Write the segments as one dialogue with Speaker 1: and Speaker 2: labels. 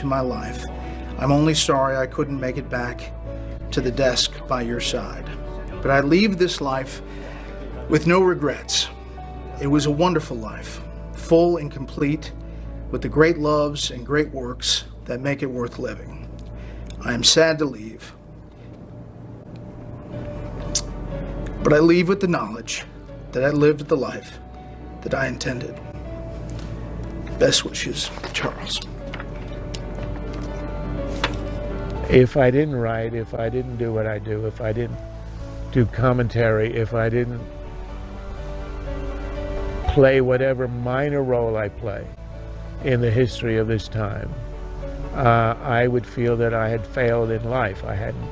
Speaker 1: into my life. I'm only sorry I couldn't make it back to the desk by your side. But I leave this life with no regrets. It was a wonderful life, full and complete, with the great loves and great works that make it worth living. I am sad to leave, but I leave with the knowledge that I lived the life that I intended. Best wishes, Charles.
Speaker 2: If I didn't write, if I didn't do what I do, if I didn't do commentary, if I didn't play whatever minor role I play in the history of this time, I would feel that I had failed in life. I hadn't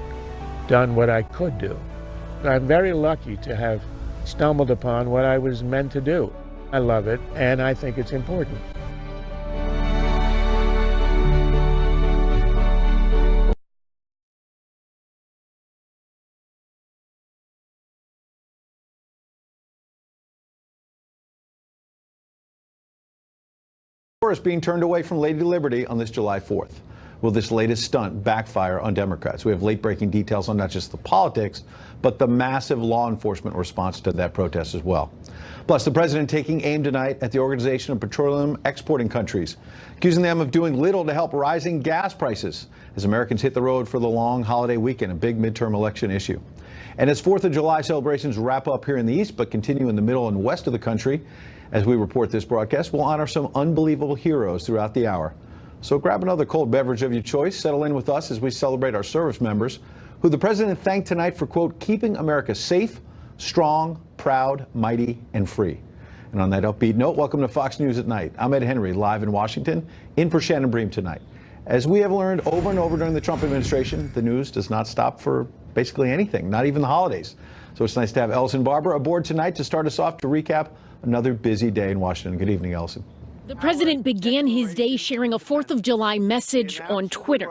Speaker 2: done what I could do. I'm very lucky to have stumbled upon what I was meant to do. I love it, and I think it's important.
Speaker 3: Tourists being turned away from Lady Liberty on this July 4th. Will this latest stunt backfire on Democrats? We have late-breaking details on not just the politics, but the massive law enforcement response to that protest as well. Plus, the president taking aim tonight at the Organization of Petroleum Exporting Countries, accusing them of doing little to help rising gas prices as Americans hit the road for the long holiday weekend, a big midterm election issue. And as 4th of July celebrations wrap up here in the East, but continue in the middle and west of the country, as we report this broadcast, we'll honor some unbelievable heroes throughout the hour. So grab another cold beverage of your choice, settle in with us as we celebrate our service members, who the president thanked tonight for, quote, keeping America safe, strong, proud, mighty, and free. And on that upbeat note, welcome to Fox News at Night. I'm Ed Henry, live in Washington, in for Shannon Bream tonight. As we have learned over and over during the Trump administration, the news does not stop for basically anything, not even the holidays. So it's nice to have Ellison Barber aboard tonight to start us off to recap another busy day in Washington. Good evening, Ellison.
Speaker 4: The president began his day sharing a 4th of July message on Twitter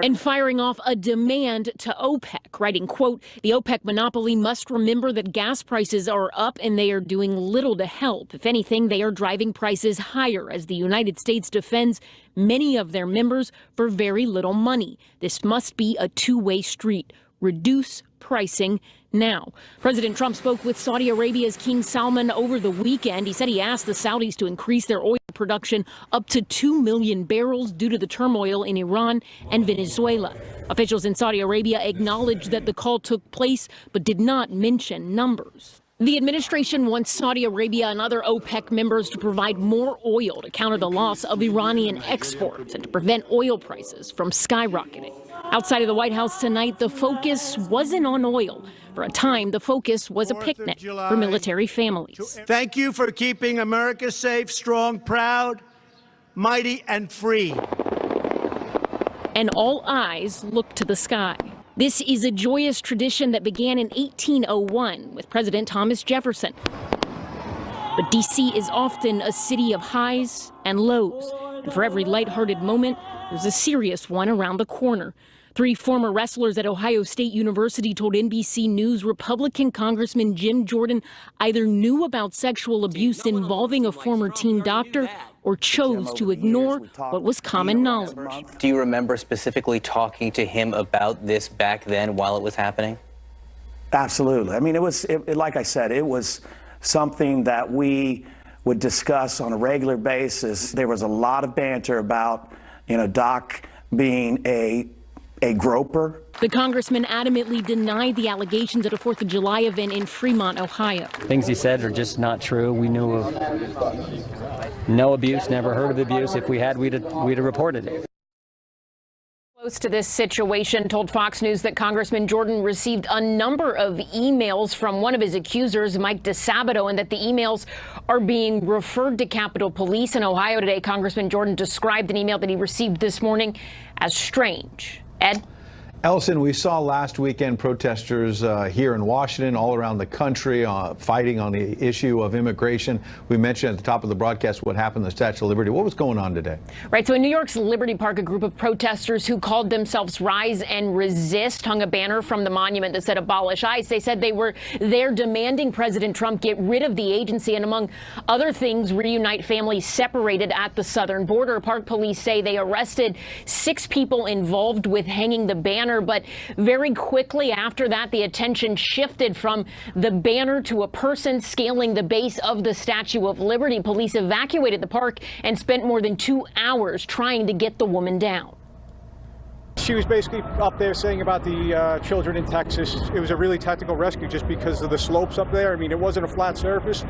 Speaker 4: and firing off a demand to OPEC, writing, quote, the OPEC monopoly must remember that gas prices are up and they are doing little to help. If anything, they are driving prices higher as the United States defends many of their members for very little money. This must be a two-way street. Reduce pricing now. President Trump spoke with Saudi Arabia's King Salman over the weekend. He said he asked the Saudis to increase their oil production up to 2 million barrels due to the turmoil in Iran and Venezuela. Officials in Saudi Arabia acknowledged that the call took place, but did not mention numbers. The administration wants Saudi Arabia and other OPEC members to provide more oil to counter the loss of Iranian exports and to prevent oil prices from skyrocketing. Outside of the White House tonight, the focus wasn't on oil. For a time, the focus was a picnic for military families.
Speaker 5: Thank you for keeping America safe, strong, proud, mighty, and free.
Speaker 4: And all eyes looked to the sky. This is a joyous tradition that began in 1801 with President Thomas Jefferson. But D.C. is often a city of highs and lows. And for every lighthearted moment, there's a serious one around the corner. 3 former wrestlers at Ohio State University told NBC News Republican Congressman Jim Jordan either knew about sexual abuse involving a former team doctor or chose to ignore what was common knowledge.
Speaker 6: Do you remember specifically talking to him about this back then while it was happening?
Speaker 7: Absolutely. I mean, like I said, it was something that we would discuss on a regular basis. There was a lot of banter about, Doc being a groper.
Speaker 4: The congressman adamantly denied the allegations at a 4th of July event in Fremont, Ohio.
Speaker 8: Things he said are just not true. We knew of no abuse, never heard of abuse. If we had, we'd have reported it.
Speaker 4: Close to this situation told Fox News that Congressman Jordan received a number of emails from one of his accusers, Mike DeSabato, and that the emails are being referred to Capitol Police in Ohio today. Congressman Jordan described an email that he received this morning as strange. Ed?
Speaker 3: Ellison, we saw last weekend protesters here in Washington, all around the country, fighting on the issue of immigration. We mentioned at the top of the broadcast what happened to the Statue of Liberty. What was going on today?
Speaker 4: Right. So in New York's Liberty Park, a group of protesters who called themselves Rise and Resist hung a banner from the monument that said abolish ICE. They said they were there demanding President Trump get rid of the agency and, among other things, reunite families separated at the southern border. Park police say they arrested 6 people involved with hanging the banner. But very quickly after that, the attention shifted from the banner to a person scaling the base of the Statue of Liberty. Police evacuated the park and spent more than 2 hours trying to get the woman down.
Speaker 9: She was basically up there saying about the children in Texas. It was a really tactical rescue just because of the slopes up there. I mean, it wasn't a flat surface.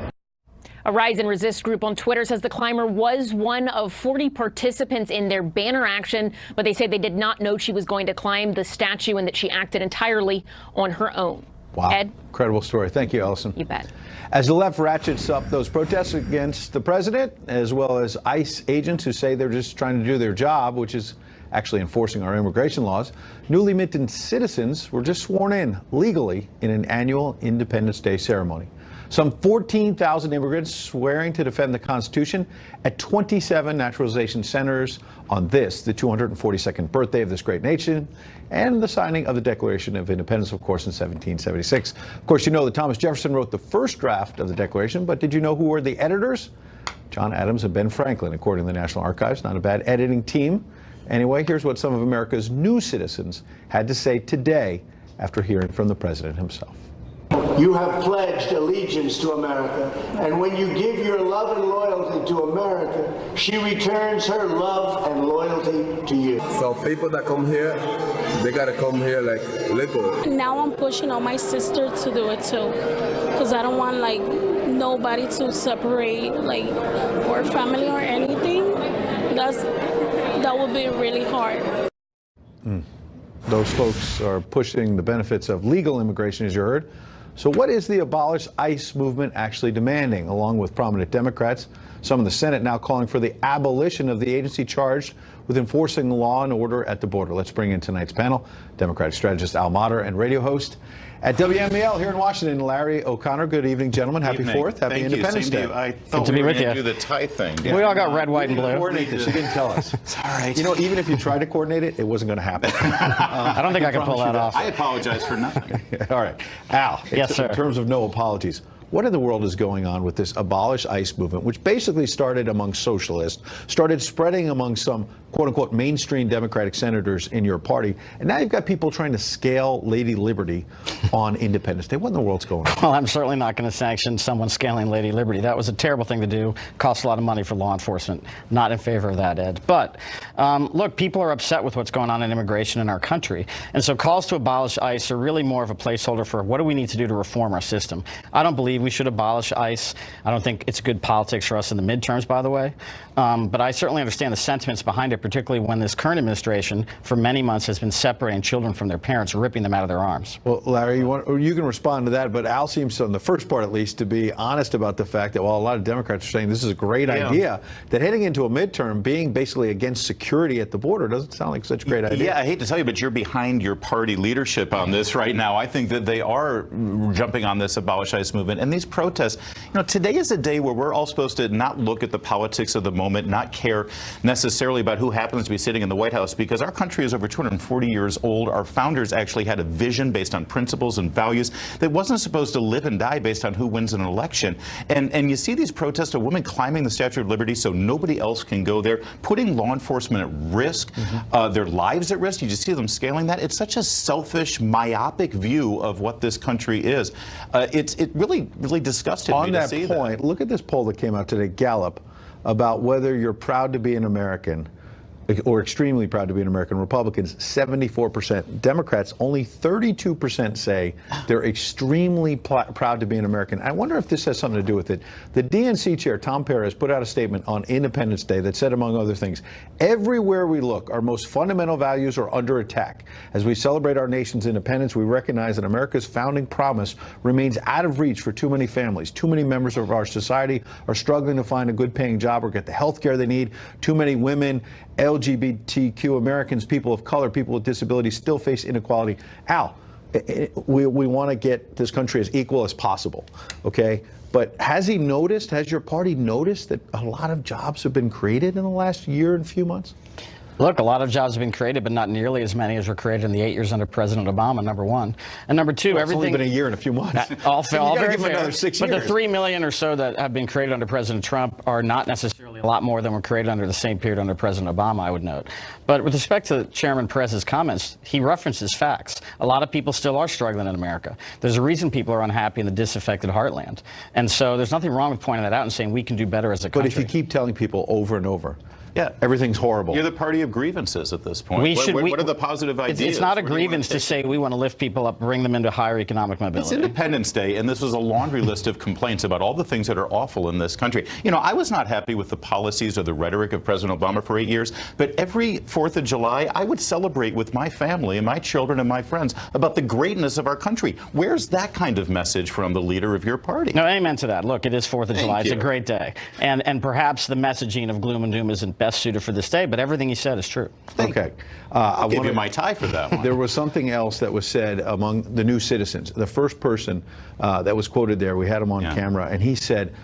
Speaker 4: A Rise and Resist group on Twitter says the climber was one of 40 participants in their banner action, but they say they did not know she was going to climb the statue and that she acted entirely on her own.
Speaker 3: Wow.
Speaker 4: Ed?
Speaker 3: Incredible story. Thank you, Ellison.
Speaker 4: You bet.
Speaker 3: As the left ratchets up those protests against the president, as well as ICE agents who say they're just trying to do their job, which is actually enforcing our immigration laws, newly minted citizens were just sworn in legally in an annual Independence Day ceremony. Some 14,000 immigrants swearing to defend the Constitution at 27 naturalization centers on this, the 242nd birthday of this great nation, and the signing of the Declaration of Independence, of course, in 1776. Of course, you know that Thomas Jefferson wrote the first draft of the Declaration, but did you know who were the editors? John Adams and Ben Franklin, according to the National Archives. Not a bad editing team. Anyway, here's what some of America's new citizens had to say today after hearing from the president himself.
Speaker 10: You have pledged allegiance to America, and when you give your love and loyalty to America, she returns her love and loyalty to you.
Speaker 11: So people that come here, they gotta come here like legal.
Speaker 12: Now I'm pushing on my sister to do it too, because I don't want like nobody to separate like or family or anything. That would be really hard.
Speaker 3: Those folks are pushing the benefits of legal immigration, as you heard. So what is the Abolish ICE movement actually demanding? Along with prominent Democrats, some in the Senate now calling for the abolition of the agency charged with enforcing law and order at the border. Let's bring in tonight's panel, Democratic strategist Al Mater and radio host at WMEL here in Washington, Larry O'Connor. Good evening, gentlemen. Happy 4th. Happy Independence Day.
Speaker 13: I thought we were going to do the tie thing.
Speaker 8: Yeah. We all got red, white, and blue.
Speaker 3: Coordinate this. You didn't tell us.
Speaker 13: It's all right.
Speaker 3: You know, even if you tried to coordinate it, it wasn't going to happen.
Speaker 8: I don't think I can pull that off.
Speaker 13: I apologize for nothing.
Speaker 3: All right. Al,
Speaker 8: yes, sir.
Speaker 3: In terms of no apologies, what in the world is going on with this Abolish ICE movement, which basically started among socialists, started spreading among some quote-unquote mainstream Democratic senators in your party, and now you've got people trying to scale Lady Liberty on Independence Day. What in the world's going on?
Speaker 8: Well, I'm certainly not going to sanction someone scaling Lady Liberty. That was a terrible thing to do. Cost a lot of money for law enforcement. Not in favor of that, Ed. But look, people are upset with what's going on in immigration in our country, and so calls to abolish ICE are really more of a placeholder for what do we need to do to reform our system. I don't believe we should abolish ICE. I don't think it's good politics for us in the midterms, by the way. But I certainly understand the sentiments behind it, particularly when this current administration for many months has been separating children from their parents, ripping them out of their arms.
Speaker 3: Well, Larry, you can respond to that, but Al seems, on the first part at least, to be honest about the fact that while a lot of Democrats are saying this is a great idea, that heading into a midterm, being basically against security at the border doesn't sound like such a great idea.
Speaker 13: Yeah, I hate to tell you, but you're behind your party leadership on this right now. I think that they are jumping on this Abolish ICE movement. And these protests, you know, today is a day where we're all supposed to not look at the politics of the moment, not care necessarily about who happens to be sitting in the White House, because our country is over 240 years old. Our founders actually had a vision based on principles and values that wasn't supposed to live and die based on who wins an election. And you see these protests of women climbing the Statue of Liberty so nobody else can go there, putting law enforcement at risk, their lives at risk. You just see them scaling that. It's such a selfish, myopic view of what this country is. It really disgusted me to see that.
Speaker 3: On that point, look at this poll that came out today, Gallup, about whether you're proud to be an American or extremely proud to be an American. Republicans, 74%. Democrats, only 32% say they're extremely proud to be an American. I wonder if this has something to do with it. The DNC chair, Tom Perez, put out a statement on Independence Day that said, among other things, everywhere we look, our most fundamental values are under attack. As we celebrate our nation's independence, we recognize that America's founding promise remains out of reach for too many families. Too many members of our society are struggling to find a good paying job or get the health care they need. Too many women LGBTQ Americans, people of color, people with disabilities still face inequality. Al, we want to get this country as equal as possible, okay? But has your party noticed that a lot of jobs have been created in the last year and few months?
Speaker 8: Look, a lot of jobs have been created, but not nearly as many as were created in the 8 years under President Obama, number one. And number two,
Speaker 3: well,
Speaker 8: everything...
Speaker 3: It's only been a year and a few months.
Speaker 8: All very
Speaker 3: give them
Speaker 8: fair.
Speaker 3: Another 6
Speaker 8: but
Speaker 3: years.
Speaker 8: The 3 million or so that have been created under President Trump are not necessarily a lot more than were created under the same period under President Obama, I would note. But with respect to Chairman Perez's comments, he references facts. A lot of people still are struggling in America. There's a reason people are unhappy in the disaffected heartland. And so there's nothing wrong with pointing that out and saying we can do better as a country.
Speaker 3: But if you keep telling people over and over, yeah, everything's horrible.
Speaker 13: You're the party of grievances at this point. What are the positive ideas?
Speaker 8: It's not a grievance to say we want to lift people up, bring them into higher economic mobility.
Speaker 13: It's Independence Day, and this was a laundry list of complaints about all the things that are awful in this country. You know, I was not happy with the policies or the rhetoric of President Obama for 8 years, but every 4th of July, I would celebrate with my family and my children and my friends about the greatness of our country. Where's that kind of message from the leader of your party?
Speaker 8: No, amen to that. Look, it is 4th of July. It's a great day. And perhaps the messaging of gloom and doom isn't best suited for this day, but everything he said is true.
Speaker 3: Okay.
Speaker 13: I'll give you my tie for that one.
Speaker 3: There was something else that was said among the new citizens. The first person that was quoted there, we had him on camera, and he said,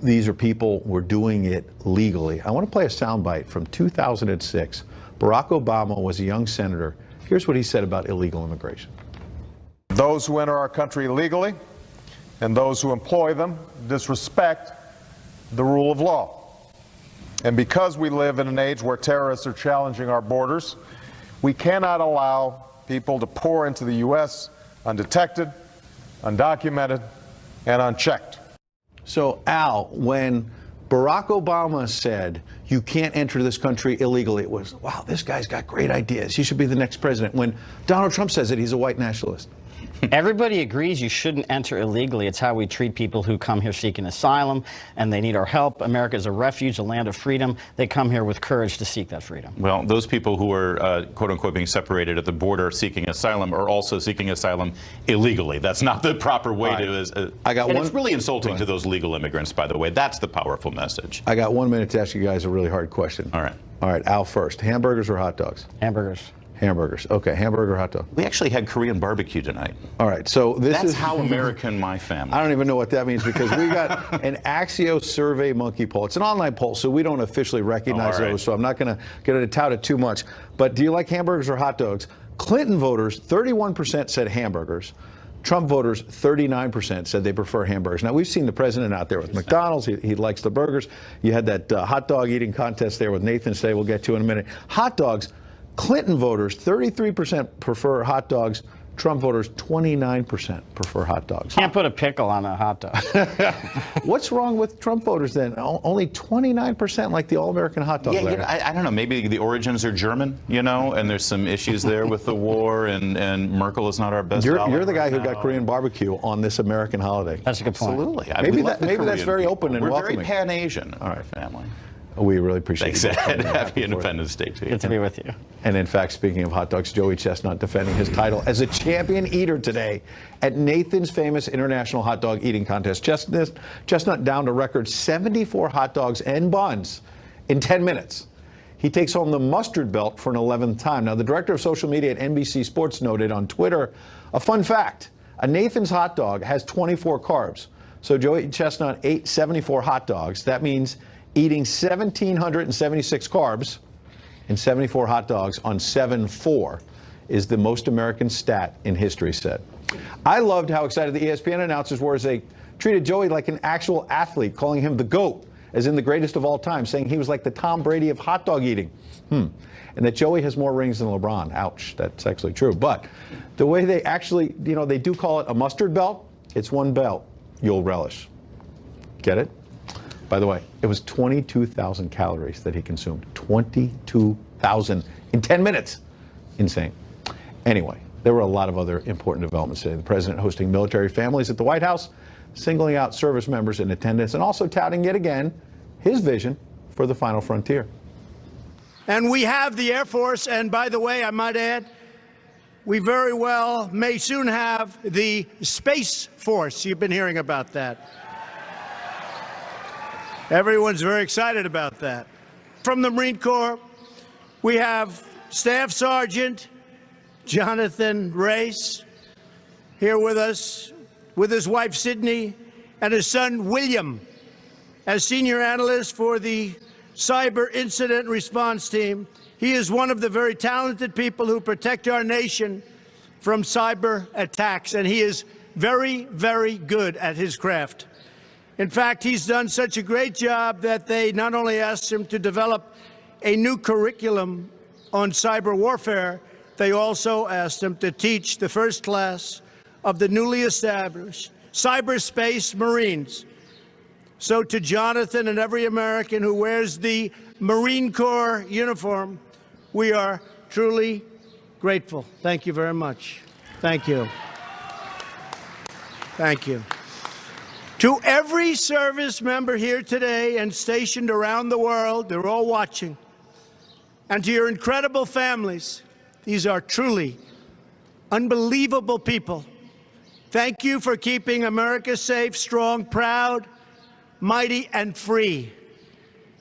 Speaker 3: these are people who are doing it legally. I want to play a soundbite from 2006. Barack Obama was a young senator. Here's what he said about illegal immigration.
Speaker 14: Those who enter our country illegally and those who employ them disrespect the rule of law. And because we live in an age where terrorists are challenging our borders, we cannot allow people to pour into the U.S. undetected, undocumented, and unchecked.
Speaker 3: So, Al, when Barack Obama said you can't enter this country illegally, it was, wow, this guy's got great ideas. He should be the next president. When Donald Trump says it, he's a white nationalist.
Speaker 8: Everybody agrees you shouldn't enter illegally. It's how we treat people who come here seeking asylum, and they need our help. America is a refuge, a land of freedom. They come here with courage to seek that freedom.
Speaker 13: Well, those people who are, quote unquote, being separated at the border seeking asylum are also seeking asylum illegally. That's not the proper way to. It's really insulting to those legal immigrants, by the way. That's the powerful message.
Speaker 3: I got 1 minute to ask you guys a really hard question.
Speaker 13: All right.
Speaker 3: All right, Al first. Hamburgers or hot dogs?
Speaker 8: Hamburgers.
Speaker 3: Hamburgers. Okay, hamburger or hot dog?
Speaker 13: We actually had Korean barbecue tonight.
Speaker 3: All right, so
Speaker 13: That's how American my family.
Speaker 3: I don't even know what that means because we got an Axios survey monkey poll. It's an online poll, so we don't officially recognize those, so I'm not going to get it touted too much. But do you like hamburgers or hot dogs? Clinton voters, 31% said hamburgers. Trump voters, 39% said they prefer hamburgers. Now, we've seen the president out there with McDonald's. He likes the burgers. You had that hot dog eating contest there with Nathan today we'll get to in a minute. Hot dogs. Clinton voters, 33% prefer hot dogs. Trump voters, 29% prefer hot dogs.
Speaker 8: Can't put a pickle on a hot dog.
Speaker 3: What's wrong with Trump voters then? Only 29% like the all-American hot dog.
Speaker 13: Yeah, I don't know. Maybe the origins are German, you know, and there's some issues there with the war, and Merkel is not our best ally.
Speaker 3: You're the guy who got Korean barbecue on this American holiday.
Speaker 8: That's a good point.
Speaker 13: Absolutely.
Speaker 3: Maybe that's very open and welcoming.
Speaker 13: We're very Pan-Asian, our family.
Speaker 3: We really appreciate it.
Speaker 13: Thanks, Ed. Happy Independence Day to you.
Speaker 8: Good to be with you.
Speaker 3: And in fact, speaking of hot dogs, Joey Chestnut defending his title as a champion eater today at Nathan's famous international hot dog eating contest. Chestnut downed a record 74 hot dogs and buns in 10 minutes. He takes home the mustard belt for an 11th time. Now, the director of social media at NBC Sports noted on Twitter, a fun fact, a Nathan's hot dog has 24 carbs. So Joey Chestnut ate 74 hot dogs. That means eating 1,776 carbs and 74 hot dogs on 7-4 is the most American stat in history said. I loved how excited the ESPN announcers were as they treated Joey like an actual athlete, calling him the GOAT, as in the greatest of all time, saying he was like the Tom Brady of hot dog eating. And that Joey has more rings than LeBron. Ouch, that's actually true. But the way they actually, you know, they do call it a mustard belt, it's one belt you'll relish. Get it? By the way, it was 22,000 calories that he consumed. 22,000 in 10 minutes. Insane. Anyway, there were a lot of other important developments today. The president hosting military families at the White House, singling out service members in attendance, and also touting yet again his vision for the final frontier.
Speaker 5: And we have the Air Force, and by the way, I might add, we very well may soon have the Space Force. You've been hearing about that. Everyone's very excited about that. From the Marine Corps We have Staff Sergeant Jonathan Race here with us, with his wife Sydney and his son William, as senior analyst for the Cyber Incident Response Team. He is one of the very talented people who protect our nation from cyber attacks, and he is very, very good at his craft. In fact, he's done such a great job that they not only asked him to develop a new curriculum on cyber warfare, they also asked him to teach the first class of the newly established Cyberspace Marines. So to Jonathan and every American who wears the Marine Corps uniform, we are truly grateful. Thank you very much. Thank you. Thank you. To every service member here today and stationed around the world, they're all watching, and to your incredible families, these are truly unbelievable people. Thank you for keeping America safe, strong, proud, mighty, and free.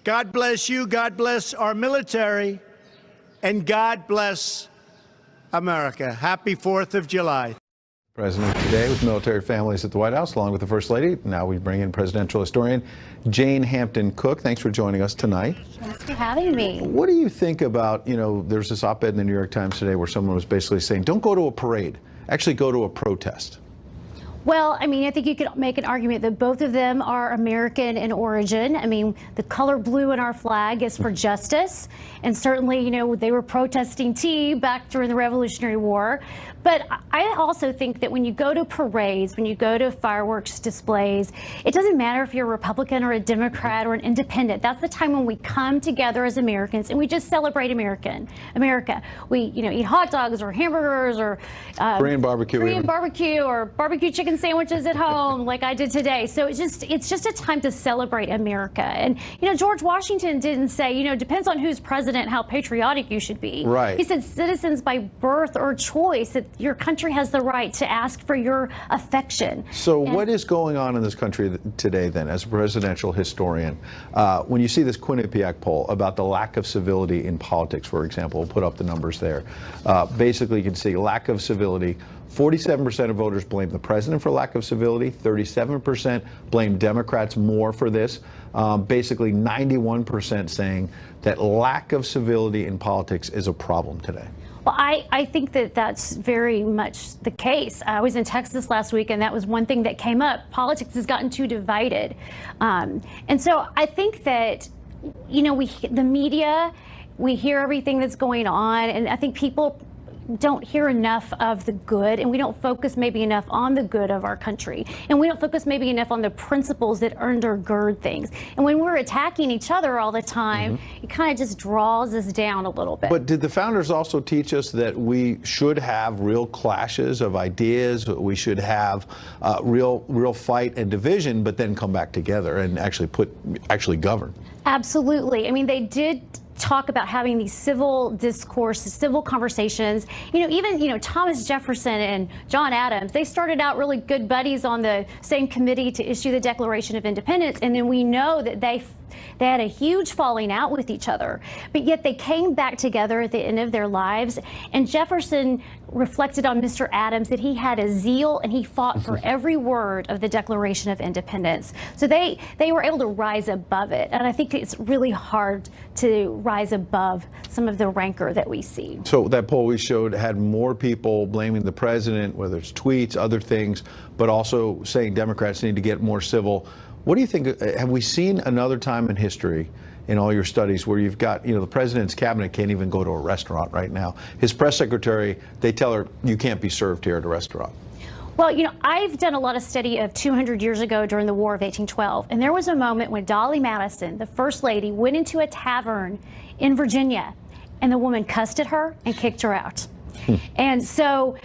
Speaker 5: God bless you, God bless our military, and God bless America. Happy 4th of July.
Speaker 3: President today with military families at the White House, along with the First Lady. Now we bring in presidential historian Jane Hampton Cook. Thanks for joining us tonight.
Speaker 15: Thanks for having me.
Speaker 3: What do you think about, there's this op-ed in the New York Times today where someone was basically saying, don't go to a parade, actually go to a protest.
Speaker 15: Well, I mean, I think you could make an argument that both of them are American in origin. I mean, the color blue in our flag is for justice. And certainly, they were protesting tea back during the Revolutionary War. But I also think that when you go to parades, when you go to fireworks displays, it doesn't matter if you're a Republican or a Democrat or an independent. That's the time when we come together as Americans and we just celebrate America. We, eat hot dogs or hamburgers or
Speaker 3: Korean barbecue
Speaker 15: or barbecue chicken sandwiches at home like I did today. So it's just a time to celebrate America. And, George Washington didn't say, depends on who's president, how patriotic you should be.
Speaker 3: Right.
Speaker 15: He said citizens by birth or choice, that your country has the right to ask for your affection.
Speaker 3: So what is going on in this country today then, as a presidential historian, when you see this Quinnipiac poll about the lack of civility in politics, for example, we'll put up the numbers there. Basically, you can see lack of civility. 47% of voters blame the president for lack of civility. 37% blame Democrats more for this. Basically, 91% saying that lack of civility in politics is a problem today.
Speaker 15: Well, I think that that's very much the case. I was in Texas last week, and that was one thing that came up. Politics has gotten too divided. And so I think that, the media, we hear everything that's going on, and I think people don't hear enough of the good, and we don't focus maybe enough on the good of our country, and we don't focus maybe enough on the principles that undergird things. And when we're attacking each other all the time, it kind of just draws us down a little bit.
Speaker 3: But did the founders also teach us that we should have real clashes of ideas, we should have real fight and division, but then come back together and actually govern?
Speaker 15: Absolutely. I mean, they did talk about having these civil discourse, civil conversations. Even Thomas Jefferson and John Adams, they started out really good buddies on the same committee to issue the Declaration of Independence, and then we know that they had a huge falling out with each other, but yet they came back together at the end of their lives. And Jefferson reflected on Mr. Adams that he had a zeal and he fought for every word of the Declaration of Independence. So they were able to rise above it. And I think it's really hard to rise above some of the rancor that we see.
Speaker 3: So that poll we showed had more people blaming the president, whether it's tweets, other things, but also saying Democrats need to get more civil. What do you think? Have we seen another time in history, in all your studies, where you've got, the president's cabinet can't even go to a restaurant right now? His press secretary, they tell her, you can't be served here at a restaurant.
Speaker 15: Well, I've done a lot of study of 200 years ago during the War of 1812, and there was a moment when Dolly Madison, the First Lady, went into a tavern in Virginia, and the woman cussed at her and kicked her out. And so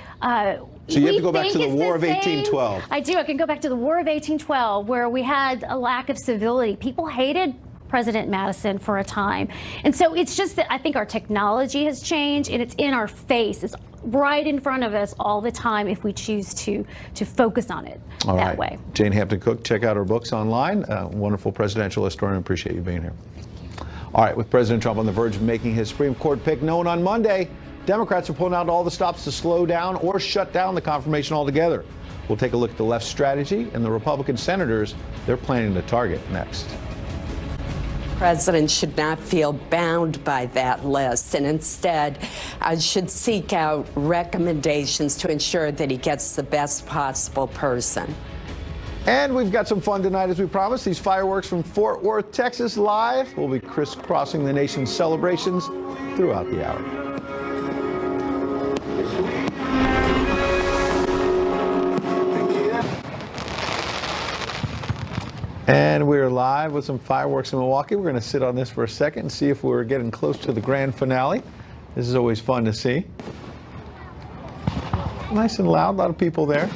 Speaker 3: you have to go back to the War of 1812.
Speaker 15: I do. I can go back to the War of 1812, where we had a lack of civility. People hated President Madison for a time. And so it's just that I think our technology has changed, and it's in our face. It's right in front of us all the time if we choose to focus on it that way.
Speaker 3: Jane Hampton Cook, check out her books online. Wonderful presidential historian. Appreciate you being here. All right, with President Trump on the verge of making his Supreme Court pick known on Monday, Democrats are pulling out all the stops to slow down or shut down the confirmation altogether. We'll take a look at the left's strategy and the Republican senators they're planning to target next.
Speaker 16: President should not feel bound by that list and instead should seek out recommendations to ensure that he gets the best possible person.
Speaker 3: And we've got some fun tonight, as we promised. These fireworks from Fort Worth, Texas, live. We'll be crisscrossing the nation's celebrations throughout the hour. And we're live with some fireworks in Milwaukee. We're going to sit on this for a second and see if we're getting close to the grand finale. This is always fun to see. Nice and loud, a lot of people there.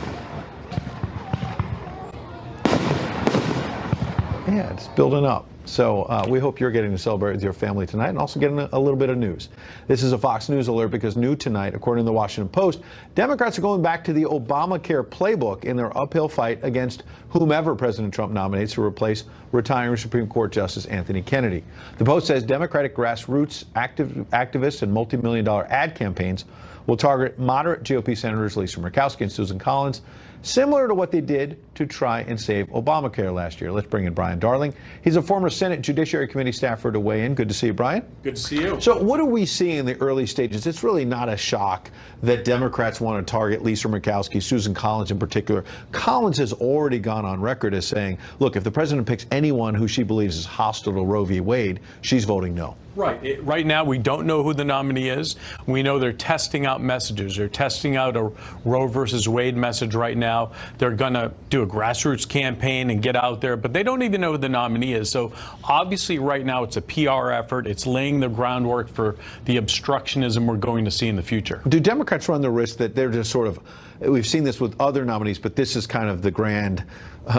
Speaker 3: Yeah, it's building up. So we hope you're getting to celebrate with your family tonight and also getting a little bit of news. This is a Fox News alert because new tonight, according to the Washington Post, Democrats are going back to the Obamacare playbook in their uphill fight against whomever President Trump nominates to replace retiring Supreme Court Justice Anthony Kennedy. The Post says Democratic grassroots activists and multi-million-dollar ad campaigns will target moderate GOP Senators Lisa Murkowski and Susan Collins, similar to what they did to try and save Obamacare last year. Let's bring in Brian Darling. He's a former Senate Judiciary Committee staffer to weigh in. Good to see you, Brian.
Speaker 17: Good to see you.
Speaker 3: So what do we see in the early stages? It's really not a shock that Democrats want to target Lisa Murkowski, Susan Collins in particular. Collins has already gone on record as saying, look, if the president picks anyone who she believes is hostile to Roe v. Wade, she's voting no.
Speaker 17: Right. Right now, we don't know who the nominee is. We know they're testing out messages. They're testing out a Roe versus Wade message right now. They're going to do a grassroots campaign and get out there, but they don't even know who the nominee is. So obviously right now it's a PR effort. It's laying the groundwork for the obstructionism we're going to see in the future.
Speaker 3: Do Democrats run the risk that they're just sort of, we've seen this with other nominees, but this is kind of the grand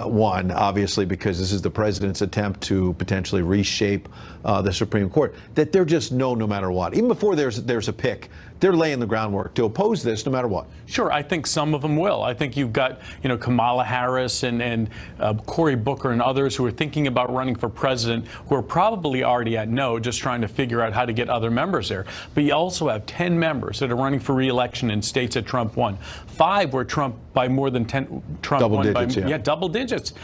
Speaker 3: one, obviously, because this is the president's attempt to potentially reshape the Supreme Court, that they're just no matter what. Even before there's a pick, they're laying the groundwork to oppose this no matter what.
Speaker 17: Sure, I think some of them will. I think you've got, Kamala Harris and Cory Booker and others who are thinking about running for president who are probably already at no, just trying to figure out how to get other members there. But you also have 10 members that are running for re-election in states that Trump won. 5 were Trump by more than 10. Trump
Speaker 3: double
Speaker 17: won
Speaker 3: digits,
Speaker 17: by double digits.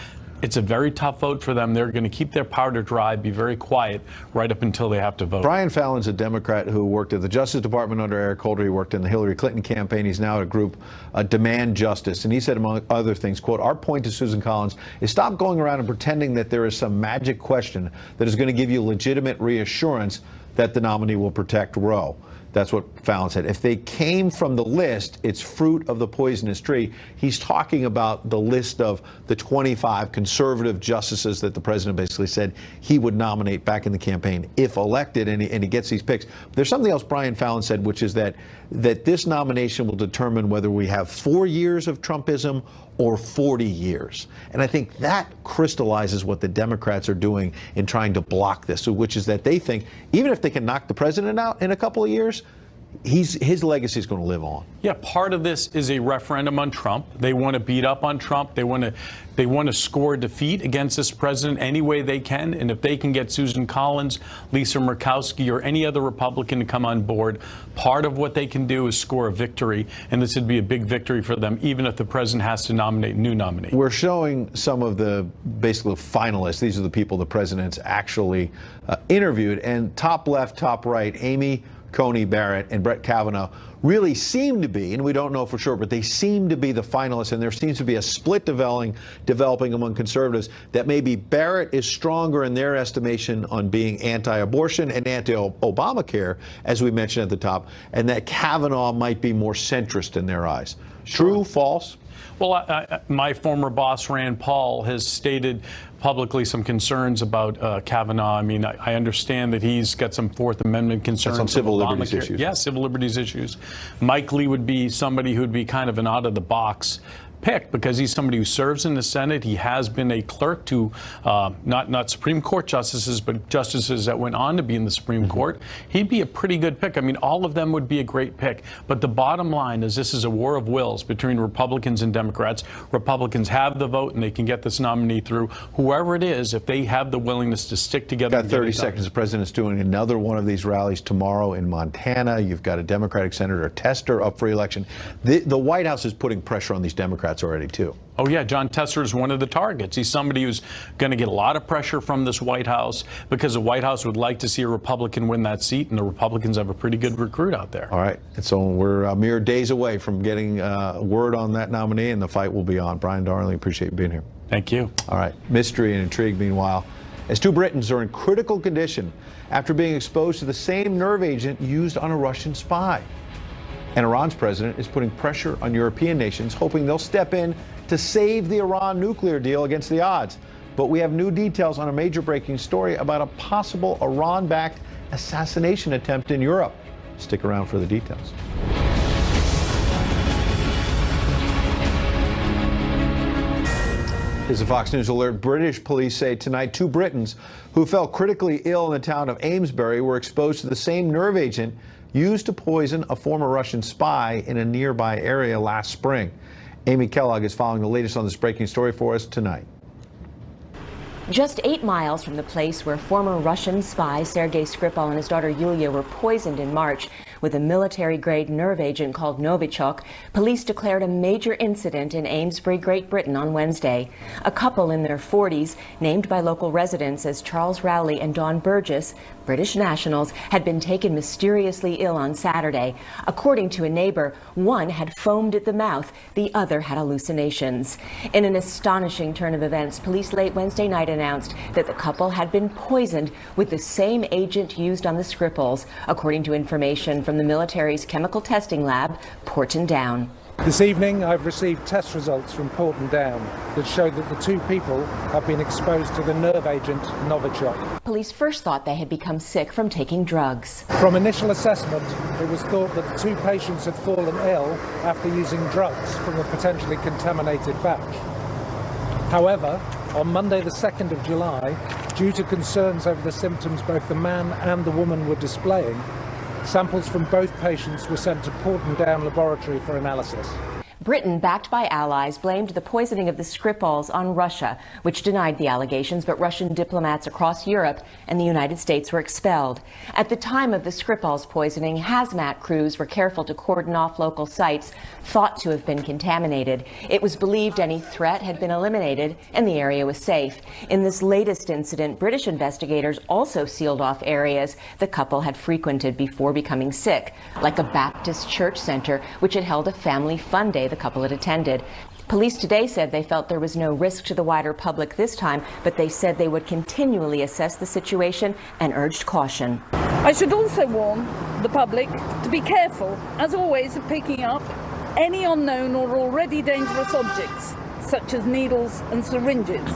Speaker 17: It's a very tough vote for them. They're going to keep their powder dry, be very quiet right up until they have to vote.
Speaker 3: Brian Fallon's a Democrat who worked at the Justice Department under Eric Holder. He worked in the Hillary Clinton campaign. He's now at a group, Demand Justice. And he said, among other things, quote, our point to Susan Collins is stop going around and pretending that there is some magic question that is going to give you legitimate reassurance that the nominee will protect Roe. That's what Fallon said. If they came from the list, it's fruit of the poisonous tree. He's talking about the list of the 25 conservative justices that the president basically said he would nominate back in the campaign if elected, and he gets these picks. There's something else Brian Fallon said, which is that this nomination will determine whether we have 4 years of Trumpism or 40 years. And I think that crystallizes what the Democrats are doing in trying to block this, which is that they think even if they can knock the president out in a couple of years, his legacy is going to live on.
Speaker 17: Yeah, part of this is a referendum on Trump. They want to beat up on Trump. They want to score defeat against this president any way they can. And if they can get Susan Collins, Lisa Murkowski, or any other Republican to come on board, part of what they can do is score a victory. And this would be a big victory for them, even if the president has to nominate new nominees.
Speaker 3: We're showing some of the basically finalists. These are the people the president's actually interviewed. And top left, top right, Amy Coney Barrett and Brett Kavanaugh really seem to be, and we don't know for sure, but they seem to be the finalists, and there seems to be a split developing among conservatives that maybe Barrett is stronger in their estimation on being anti-abortion and anti-Obamacare, as we mentioned at the top, and that Kavanaugh might be more centrist in their eyes. True, false?
Speaker 17: Well, my former boss, Rand Paul, has stated publicly some concerns about Kavanaugh. I mean, I understand that he's got some Fourth Amendment concerns.
Speaker 3: That's on civil liberties issues.
Speaker 17: Yeah, civil liberties issues. Mike Lee would be somebody who'd be kind of an out-of-the-box pick because he's somebody who serves in the Senate. He has been a clerk to not Supreme Court justices, but justices that went on to be in the Supreme Court. He'd be a pretty good pick. I mean, all of them would be a great pick. But the bottom line is this is a war of wills between Republicans and Democrats. Republicans have the vote and they can get this nominee through. Whoever it is, if they have the willingness to stick together.
Speaker 3: Got 30 seconds. The president's doing another one of these rallies tomorrow in Montana. You've got a Democratic Senator Tester up for election. The White House is putting pressure on these Democrats already, too.
Speaker 17: Oh, yeah, John Tester is one of the targets. He's somebody who's going to get a lot of pressure from this White House because the White House would like to see a Republican win that seat, and the Republicans have a pretty good recruit out there.
Speaker 3: All right. And so we're mere days away from getting word on that nominee, and the fight will be on. Brian Darling, appreciate you being here.
Speaker 17: Thank you.
Speaker 3: All right. Mystery and intrigue, meanwhile, as two Britons are in critical condition after being exposed to the same nerve agent used on a Russian spy. And Iran's president is putting pressure on European nations, hoping they'll step in to save the Iran nuclear deal against the odds. But we have new details on a major breaking story about a possible Iran-backed assassination attempt in Europe. Stick around for the details. Here's a Fox News alert. British police say tonight 2 Britons who fell critically ill in the town of Amesbury were exposed to the same nerve agent used to poison a former Russian spy in a nearby area last spring. Amy Kellogg is following the latest on this breaking story for us tonight.
Speaker 18: Just 8 miles from the place where former Russian spy Sergei Skripal and his daughter Yulia were poisoned in March with a military-grade nerve agent called Novichok, police declared a major incident in Amesbury, Great Britain on Wednesday. A couple in their 40s, named by local residents as Charles Rowley and Dawn Burgess, British nationals, had been taken mysteriously ill on Saturday. According to a neighbor, one had foamed at the mouth, the other had hallucinations. In an astonishing turn of events, police late Wednesday night announced that the couple had been poisoned with the same agent used on the Skripals, according to information from the military's chemical testing lab, Porton Down.
Speaker 19: This evening, I've received test results from Porton Down that show that the 2 people have been exposed to the nerve agent Novichok.
Speaker 18: Police first thought they had become sick from taking drugs.
Speaker 19: From initial assessment, it was thought that the 2 patients had fallen ill after using drugs from a potentially contaminated batch. However, on Monday the 2nd of July, due to concerns over the symptoms both the man and the woman were displaying, samples from both patients were sent to Porton Down Laboratory for analysis.
Speaker 18: Britain, backed by allies, blamed the poisoning of the Skripals on Russia, which denied the allegations, but Russian diplomats across Europe and the United States were expelled. At the time of the Skripals poisoning, hazmat crews were careful to cordon off local sites thought to have been contaminated. It was believed any threat had been eliminated and the area was safe. In this latest incident, British investigators also sealed off areas the couple had frequented before becoming sick, like a Baptist church center, which had held a family fun day the couple had attended. Police today said they felt there was no risk to the wider public this time, but they said they would continually assess the situation and urged caution.
Speaker 20: I should also warn the public to be careful, as always, of picking up any unknown or already dangerous objects, such as needles and syringes.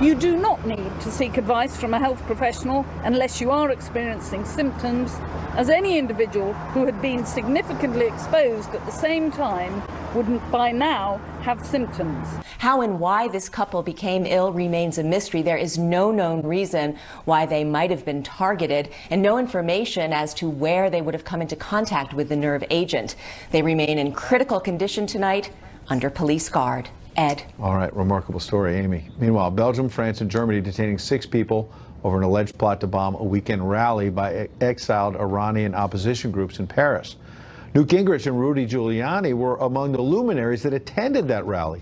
Speaker 20: You do not need to seek advice from a health professional unless you are experiencing symptoms, as any individual who had been significantly exposed at the same time wouldn't by now have symptoms.
Speaker 18: How and why this couple became ill remains a mystery. There is no known reason why they might have been targeted and no information as to where they would have come into contact with the nerve agent. They remain in critical condition tonight under police guard. Ed.
Speaker 3: All right, remarkable story, Amy. Meanwhile, Belgium, France, and Germany detaining 6 people over an alleged plot to bomb a weekend rally by exiled Iranian opposition groups in Paris. Newt Gingrich and Rudy Giuliani were among the luminaries that attended that rally.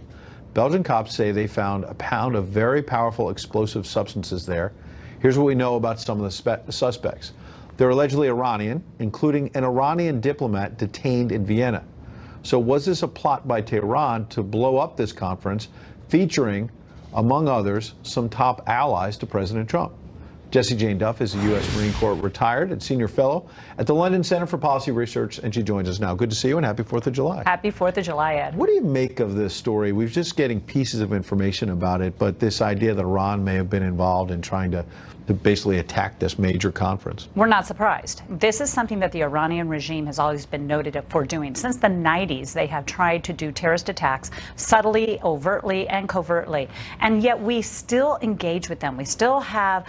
Speaker 3: Belgian cops say they found a pound of very powerful explosive substances there. Here's what we know about some of the suspects. They're allegedly Iranian, including an Iranian diplomat detained in Vienna. So was this a plot by Tehran to blow up this conference featuring, among others, some top allies to President Trump? Jessie Jane Duff is a U.S. Marine Corps retired and senior fellow at the London Center for Policy Research, and she joins us now. Good to see you, and happy 4th of July.
Speaker 21: Happy 4th of July, Ed.
Speaker 3: What do you make of this story? We're just getting pieces of information about it, but this idea that Iran may have been involved in trying to basically attack this major conference.
Speaker 21: We're not surprised. This is something that the Iranian regime has always been noted for doing. Since the 90s, they have tried to do terrorist attacks subtly, overtly, and covertly. And yet we still engage with them. We still have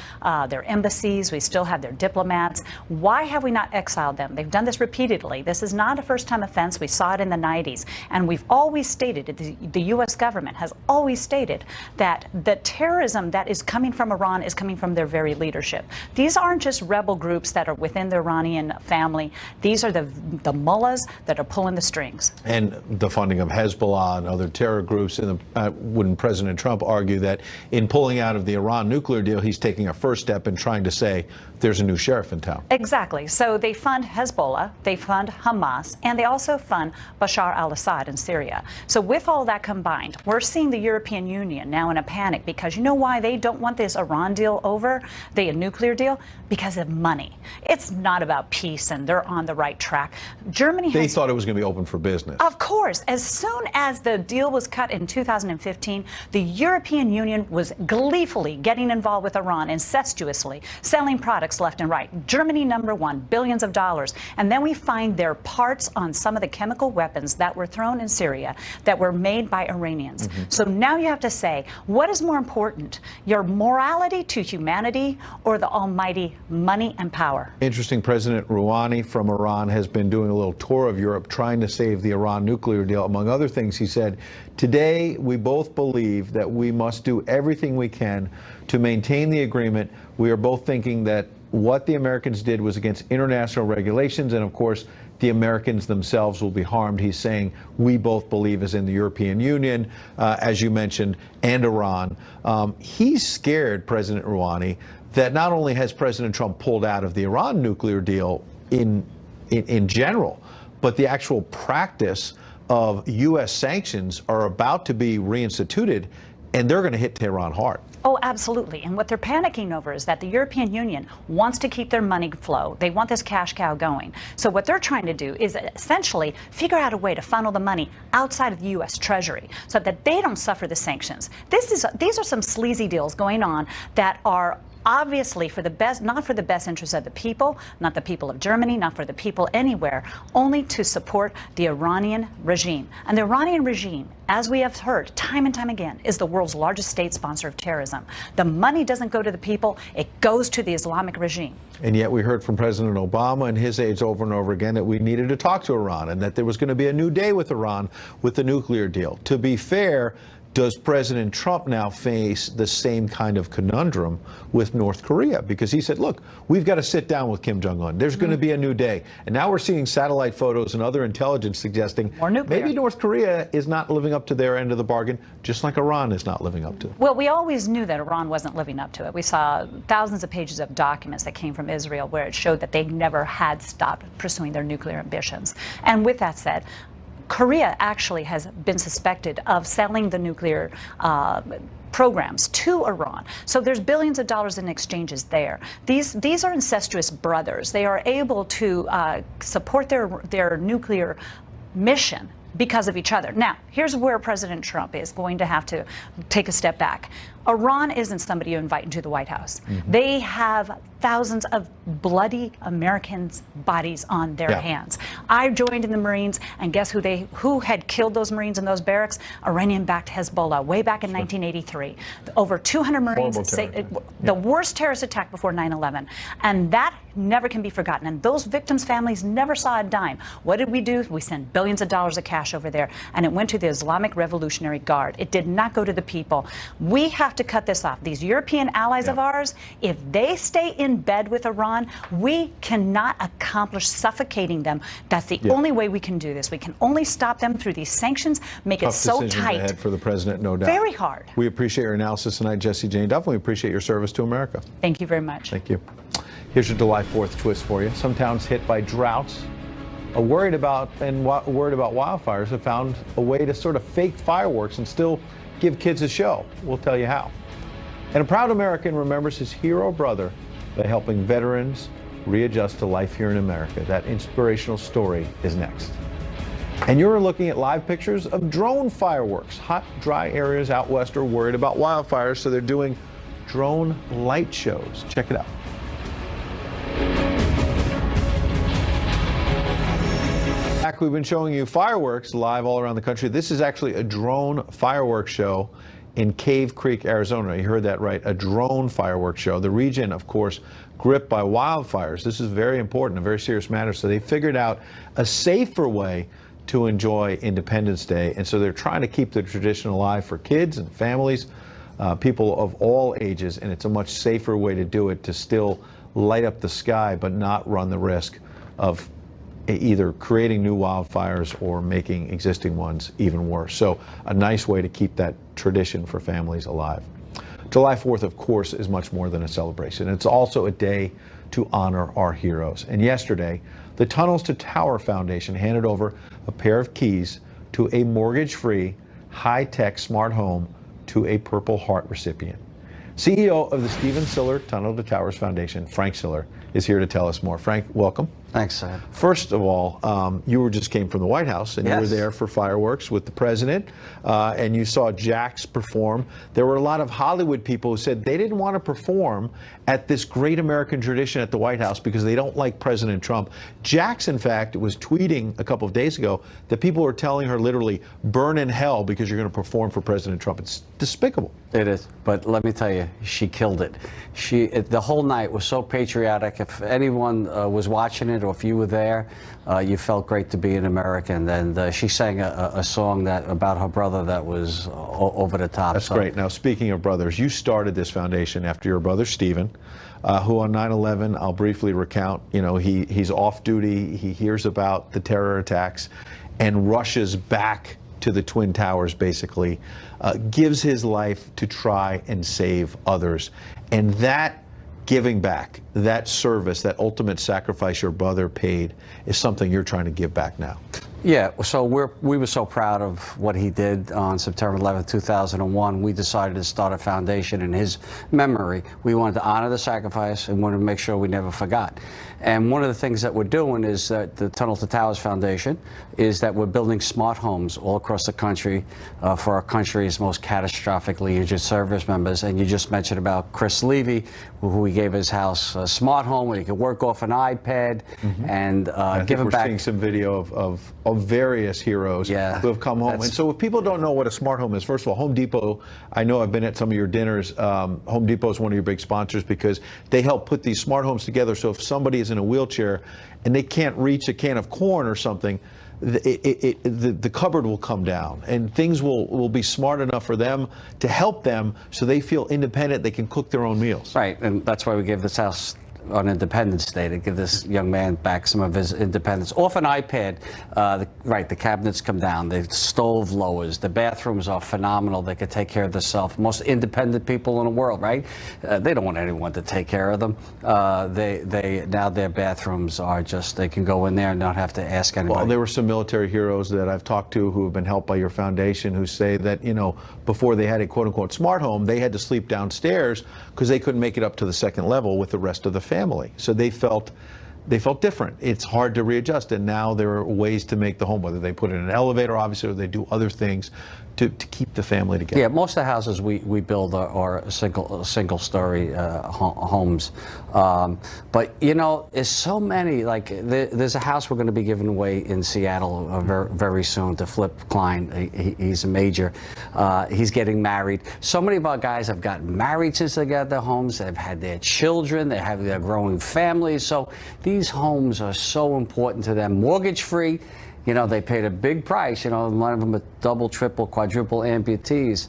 Speaker 21: their embassies. We still have their diplomats. Why have we not exiled them? They've done this repeatedly. This is not a first-time offense. We saw it in the 90s. And we've always stated, the U.S. government has always stated that the terrorism that is coming from Iran is coming from their very leadership. These aren't just rebel groups that are within the Iranian family. These are the mullahs that are pulling the strings.
Speaker 3: And the funding of Hezbollah and other terror groups. Wouldn't President Trump argue that in pulling out of the Iran nuclear deal, he's taking a first step in trying to say there's a new sheriff in town?
Speaker 21: Exactly. So they fund Hezbollah, they fund Hamas, and they also fund Bashar al-Assad in Syria. So with all that combined, we're seeing the European Union now in a panic because you know why they don't want this Iran deal over, the nuclear deal? Because of money. It's not about peace, and they're on the right track. Germany
Speaker 3: They thought it was going to be open for business.
Speaker 21: Of course. As soon as the deal was cut in 2015, the European Union was gleefully getting involved with Iran, incestuously, selling products left and right. Germany, #1, billions of dollars. And then we find their parts on some of the chemical weapons that were thrown in Syria that were made by Iranians. So now you have to say, what is more important, your morality to humanity or the almighty money and power?
Speaker 3: Interesting. President Rouhani from Iran has been doing a little tour of Europe trying to save the Iran nuclear deal. Among other things, he said, today we both believe that we must do everything we can to maintain the agreement. We are both thinking that what the Americans did was against international regulations, and of course the Americans themselves will be harmed. He's saying we both believe, as in the European Union, as you mentioned, and Iran. He's scared, President Rouhani, that not only has President Trump pulled out of the Iran nuclear deal in general, but the actual practice of U.S. sanctions are about to be reinstituted, and they're going to hit Tehran hard.
Speaker 21: Oh, absolutely. And what they're panicking over is that the European Union wants to keep their money flow. They want this cash cow going. So what they're trying to do is essentially figure out a way to funnel the money outside of the U.S. Treasury so that they don't suffer the sanctions. These are some sleazy deals going on that are obviously for the best, not for the best interest of the people, not the people of Germany, not for the people anywhere, only to support the Iranian regime. And the Iranian regime, as we have heard time and time again, is the world's largest state sponsor of terrorism. The money doesn't go to the people, it goes to the Islamic regime.
Speaker 3: And yet we heard from President Obama and his aides over and over again that we needed to talk to Iran and that there was going to be a new day with Iran with the nuclear deal. To be fair, does President Trump now face the same kind of conundrum with North Korea? Because he said, look, we've got to sit down with Kim Jong-un. There's going to be a new day. And now we're seeing satellite photos and other intelligence suggesting maybe North Korea is not living up to their end of the bargain, just like Iran is not living up to it.
Speaker 21: Well, we always knew that Iran wasn't living up to it. We saw thousands of pages of documents that came from Israel where it showed that they never had stopped pursuing their nuclear ambitions. And with that said, Korea actually has been suspected of selling the nuclear programs to Iran. So there's billions of dollars in exchanges there. These are incestuous brothers. They are able to support their nuclear mission because of each other. Now, here's where President Trump is going to have to take a step back. Iran isn't somebody you invite into the White House. They have thousands of bloody Americans' bodies on their hands. I joined in the Marines, and guess who had killed those Marines in those barracks? Iranian-backed Hezbollah, way back in 1983. Over 200 Marines, the worst terrorist attack before 9/11. And that never can be forgotten. And those victims' families never saw a dime. What did we do? We sent billions of dollars of cash over there, and it went to the Islamic Revolutionary Guard. It did not go to the people. We have to cut this off. These European allies of ours, if they stay in bed with Iran, we cannot accomplish suffocating them. That's the only way we can do this. We can only stop them through these sanctions, make it so
Speaker 3: decisions
Speaker 21: tight.
Speaker 3: Ahead for the president, no doubt.
Speaker 21: Very hard.
Speaker 3: We appreciate your analysis tonight, Jessie Jane Duff, and we appreciate your service to America.
Speaker 21: Thank you very much.
Speaker 3: Thank you. Here's your July 4th twist for you. Some towns hit by droughts are worried about wildfires have found a way to sort of fake fireworks and still give kids a show. We'll tell you how. And a proud American remembers his hero brother by helping veterans readjust to life here in America. That inspirational story is next. And you're looking at live pictures of drone fireworks. Hot, dry areas out west are worried about wildfires, so they're doing drone light shows. Check it out. Back, we've been showing you fireworks live all around the country. This is actually a drone fireworks show in Cave Creek, Arizona. You heard that right, a drone fireworks show. The region, of course, gripped by wildfires. This is very important, a very serious matter. So they figured out a safer way to enjoy Independence Day. And so they're trying to keep the tradition alive for kids and families, people of all ages. And it's a much safer way to do it, to still light up the sky, but not run the risk of either creating new wildfires or making existing ones even worse. So a nice way to keep that tradition for families alive. July 4th, of course, is much more than a celebration. It's also a day to honor our heroes. And yesterday, the Tunnels to Tower Foundation handed over a pair of keys to a mortgage-free, high-tech smart home to a Purple Heart recipient. CEO of the Stephen Siller Tunnel to Towers Foundation, Frank Siller, is here to tell us more. Frank, welcome.
Speaker 1: Thanks, Ed.
Speaker 3: First of all, you just came from the White House, and you were there for fireworks with the president, and you saw Jax perform. There were a lot of Hollywood people who said they didn't want to perform at this great American tradition at the White House because they don't like President Trump. Jax, in fact, was tweeting a couple of days ago that people were telling her literally, burn in hell because you're going to perform for President Trump. It's despicable.
Speaker 1: It is, but let me tell you, she killed it. The whole night was so patriotic. If anyone was watching it, or if you were there, you felt great to be an American. And she sang a song about her brother that was over the top.
Speaker 3: That's great. Now, speaking of brothers, you started this foundation after your brother Stephen, who on 9/11, I'll briefly recount, he's off duty, he hears about the terror attacks and rushes back to the Twin Towers, basically, gives his life to try and save others. And that giving back, that service, that ultimate sacrifice your brother paid is something you're trying to give back now.
Speaker 1: Yeah, so we were so proud of what he did on September 11, 2001. We decided to start a foundation in his memory. We wanted to honor the sacrifice and wanted to make sure we never forgot. And one of the things that we're doing is that the Tunnel to Towers Foundation is that we're building smart homes all across the country for our country's most catastrophically injured service members. And you just mentioned about Chris Levy, who we gave his house a smart home where he could work off an iPad and give him back.
Speaker 3: We're seeing some video of various heroes who have come home. And so if people don't know what a smart home is, first of all, Home Depot, I know I've been at some of your dinners. Home Depot is one of your big sponsors because they help put these smart homes together. So if somebody is in a wheelchair and they can't reach a can of corn or something, the cupboard will come down and things will be smart enough for them to help them so they feel independent, they can cook their own meals.
Speaker 1: Right, and that's why we gave this house on Independence Day to give this young man back some of his independence. Off an iPad, the cabinets come down, the stove lowers, the bathrooms are phenomenal. They could take care of themselves. Most independent people in the world, right? They don't want anyone to take care of them. Now their bathrooms are just, they can go in there and not have to ask anybody.
Speaker 3: Well, there were some military heroes that I've talked to who have been helped by your foundation who say that, before they had a quote-unquote smart home, they had to sleep downstairs because they couldn't make it up to the second level with the rest of the family. So they felt different. It's hard to readjust, and now there are ways to make the home, whether they put in an elevator, obviously, or they do other things to keep the family together.
Speaker 1: Yeah, most of the houses we build are single-story homes. But, there's so many, there's a house we're going to be giving away in Seattle very soon to Flip Klein. He's a major. He's getting married. So many of our guys have gotten married since they got their homes. They've had their children. They have their growing families. So these homes are so important to them. Mortgage-free. They paid a big price. A lot of them are double, triple, quadruple amputees.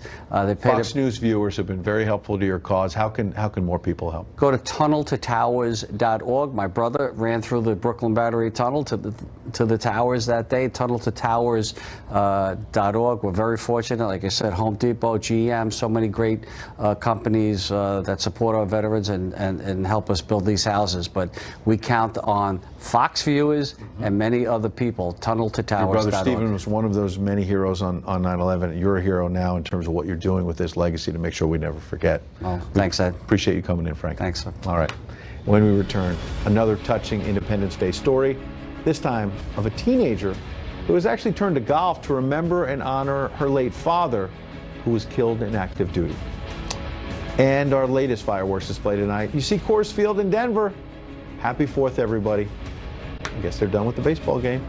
Speaker 3: Fox News viewers have been very helpful to your cause. How can more people help?
Speaker 1: Go to tunneltotowers.org. My brother ran through the Brooklyn Battery Tunnel to the towers that day. Tunneltotowers.org. We're very fortunate. Like I said, Home Depot, GM, so many great companies that support our veterans and help us build these houses. But we count on Fox viewers and many other people. Tunneltotowers.org.
Speaker 3: Your brother Stephen was one of those many heroes on 9/11. You're a hero now in terms of what you're doing with this legacy to make sure we never forget.
Speaker 1: Oh, thanks, Ed.
Speaker 3: Appreciate you coming in, Frank.
Speaker 1: Thanks, sir.
Speaker 3: All right. When we return, another touching Independence Day story, this time of a teenager who has actually turned to golf to remember and honor her late father, who was killed in active duty. And our latest fireworks display tonight. You see Coors Field in Denver. Happy 4th, everybody. I guess they're done with the baseball game.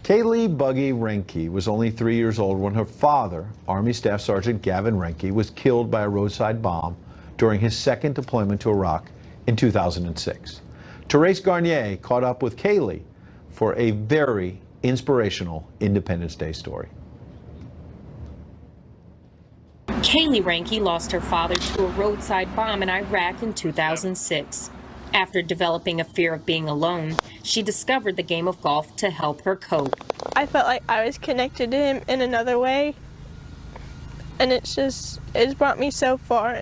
Speaker 3: Kaylee Buggy Renke was only 3 years old when her father, Army Staff Sergeant Gavin Renke, was killed by a roadside bomb during his second deployment to Iraq in 2006. Therese Garnier caught up with Kaylee for a very inspirational Independence Day story.
Speaker 2: Kaylee Renke lost her father to a roadside bomb in Iraq in 2006. After developing a fear of being alone, she discovered the game of golf to help her cope.
Speaker 22: I felt like I was connected to him in another way, and it's brought me so far.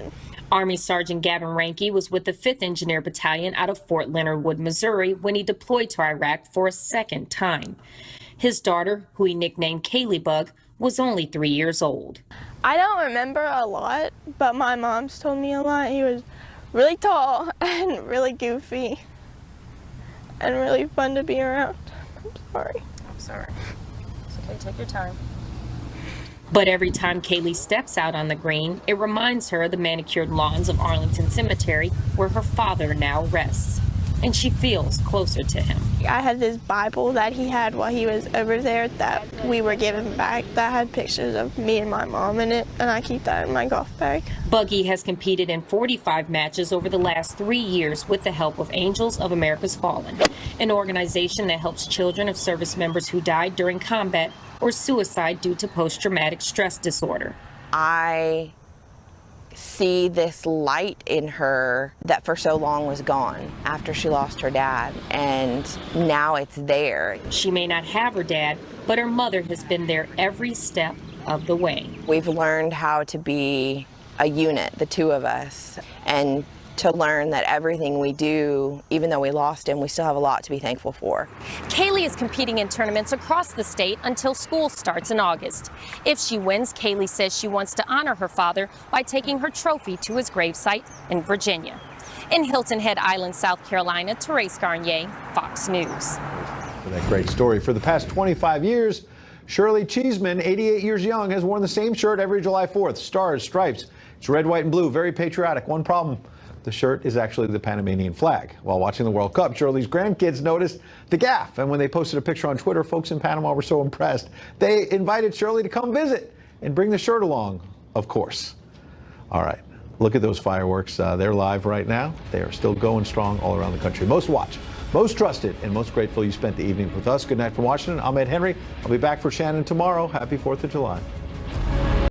Speaker 2: Army Sergeant Gavin Renke was with the 5th Engineer Battalion out of Fort Leonard Wood, Missouri, when he deployed to Iraq for a second time. His daughter, who he nicknamed Kaylee Bug, was only 3 years old.
Speaker 22: I don't remember a lot, but my mom's told me a lot. He was really tall and really goofy and really fun to be around. I'm sorry.
Speaker 2: I'm sorry. It's okay, take your time. But every time Kaylee steps out on the green, it reminds her of the manicured lawns of Arlington Cemetery, where her father now rests. And she feels closer to him.
Speaker 22: I had this Bible that he had while he was over there that we were given back that had pictures of me and my mom in it, and I keep that in my golf bag.
Speaker 2: Buggy has competed in 45 matches over the last 3 years with the help of Angels of America's Fallen, an organization that helps children of service members who died during combat or suicide due to post-traumatic stress disorder.
Speaker 23: I see this light in her that for so long was gone after she lost her dad, and now it's there.
Speaker 2: She may not have her dad, but her mother has been there every step of the way.
Speaker 23: We've learned how to be a unit, the two of us, and to learn that everything we do, even though we lost him, we still have a lot to be thankful for.
Speaker 2: Kaylee is competing in tournaments across the state until school starts in August. If she wins, Kaylee says she wants to honor her father by taking her trophy to his gravesite in Virginia. In Hilton Head Island, South Carolina, Therese Garnier, Fox News.
Speaker 3: For that great story. For the past 25 years, Shirley Cheeseman, 88 years young, has worn the same shirt every July 4th. Stars, stripes. It's red, white, and blue. Very patriotic. One problem. The shirt is actually the Panamanian flag. While watching the World Cup, Shirley's grandkids noticed the gaffe, and when they posted a picture on Twitter, folks in Panama were so impressed. They invited Shirley to come visit and bring the shirt along, of course. All right, look at those fireworks. They're live right now. They are still going strong all around the country. Most watched, most trusted, and most grateful you spent the evening with us. Good night from Washington. I'm Ed Henry. I'll be back for Shannon tomorrow. Happy 4th of July.